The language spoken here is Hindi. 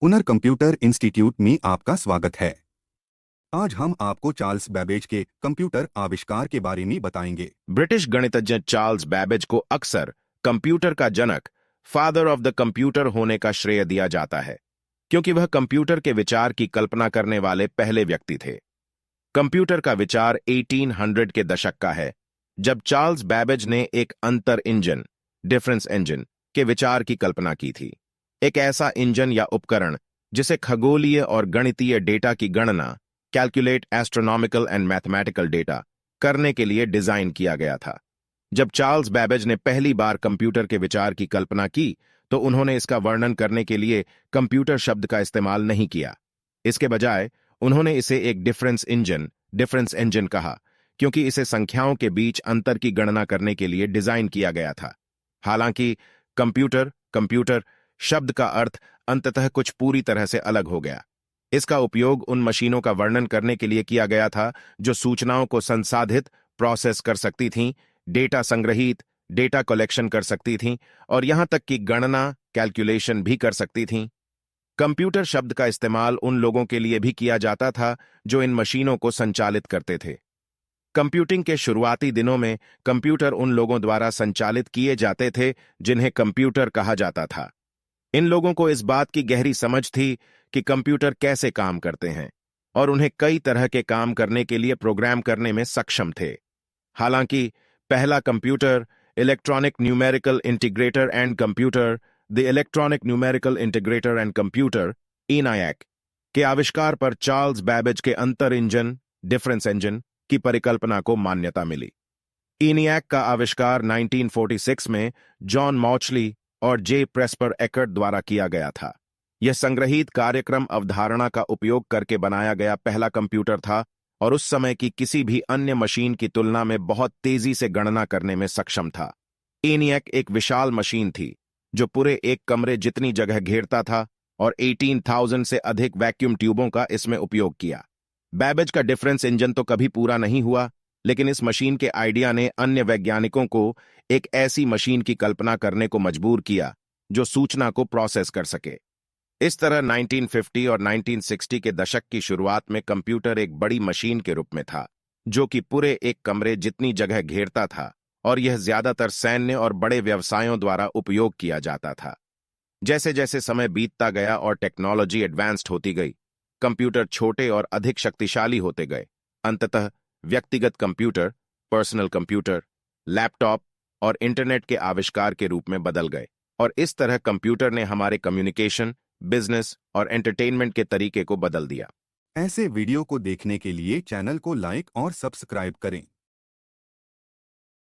उनर कंप्यूटर इंस्टीट्यूट में आपका स्वागत है। आज हम आपको चार्ल्स बैबेज के कंप्यूटर आविष्कार के बारे में बताएंगे। ब्रिटिश गणितज्ञ चार्ल्स बैबेज को अक्सर कंप्यूटर का जनक, फादर ऑफ द कंप्यूटर होने का श्रेय दिया जाता है, क्योंकि वह कंप्यूटर के विचार की कल्पना करने वाले पहले व्यक्ति थे। कंप्यूटर का विचार 1800 के दशक का है, जब चार्ल्स बैबेज ने एक अंतर इंजन, डिफरेंस इंजन, के विचार की कल्पना की थी। एक ऐसा इंजन या उपकरण जिसे खगोलीय और गणितीय डेटा की गणना, calculate astronomical and mathematical data, करने के लिए डिजाइन किया गया था। जब चार्ल्स बैबेज ने पहली बार कंप्यूटर के विचार की कल्पना की, तो उन्होंने इसका वर्णन करने के लिए कंप्यूटर शब्द का इस्तेमाल नहीं किया। इसके बजाय उन्होंने इसे एक डिफरेंस इंजन कहा, क्योंकि इसे संख्याओं के बीच अंतर की गणना करने के लिए डिजाइन किया गया था। हालांकि कंप्यूटर शब्द का अर्थ अंततः कुछ पूरी तरह से अलग हो गया। इसका उपयोग उन मशीनों का वर्णन करने के लिए किया गया था जो सूचनाओं को संसाधित, प्रोसेस कर सकती थीं, डेटा संग्रहीत, डेटा कलेक्शन कर सकती थीं और यहां तक कि गणना, कैलकुलेशन भी कर सकती थीं। कंप्यूटर शब्द का इस्तेमाल उन लोगों के लिए भी किया जाता था जो इन मशीनों को संचालित करते थे। कंप्यूटिंग के शुरुआती दिनों में कंप्यूटर उन लोगों द्वारा संचालित किए जाते थे जिन्हें कंप्यूटर कहा जाता था। इन लोगों को इस बात की गहरी समझ थी कि कंप्यूटर कैसे काम करते हैं और उन्हें कई तरह के काम करने के लिए प्रोग्राम करने में सक्षम थे। हालांकि पहला computer, electronic numerical integrator and computer, the electronic numerical integrator and computer, ENIAC, के आविष्कार पर चार्ल्स बैबेज के अंतर इंजन, डिफरेंस इंजन, की परिकल्पना को मान्यता मिली। ENIAC का आविष्कार 1946 में जॉन मॉचली और जे प्रेस्पर एकर्ट द्वारा किया गया था। यह संग्रहीत कार्यक्रम अवधारणा का उपयोग करके बनाया गया पहला कंप्यूटर था और उस समय की किसी भी अन्य मशीन की तुलना में बहुत तेजी से गणना करने में सक्षम था। ENIAC एक विशाल मशीन थी जो पूरे एक कमरे जितनी जगह घेरता था और 18,000 से अधिक वैक्यूम ट्यूबों का इसमें उपयोग किया। बैबेज का डिफरेंस इंजन तो कभी पूरा नहीं हुआ, लेकिन इस मशीन के आइडिया ने अन्य वैज्ञानिकों को एक ऐसी मशीन की कल्पना करने को मजबूर किया जो सूचना को प्रोसेस कर सके। इस तरह 1950 और 1960 के दशक की शुरुआत में कंप्यूटर एक बड़ी मशीन के रूप में था जो कि पूरे एक कमरे जितनी जगह घेरता था और यह ज्यादातर सैन्य और बड़े व्यवसायों द्वारा उपयोग किया जाता था। जैसे जैसे समय बीतता गया और टेक्नोलॉजी एडवांस्ड होती गई, कंप्यूटर छोटे और अधिक शक्तिशाली होते गए। अंततः व्यक्तिगत कंप्यूटर, पर्सनल कंप्यूटर, लैपटॉप और इंटरनेट के आविष्कार के रूप में बदल गए और इस तरह कंप्यूटर ने हमारे कम्युनिकेशन, बिजनेस और एंटरटेनमेंट के तरीके को बदल दिया। ऐसे वीडियो को देखने के लिए चैनल को लाइक और सब्सक्राइब करें।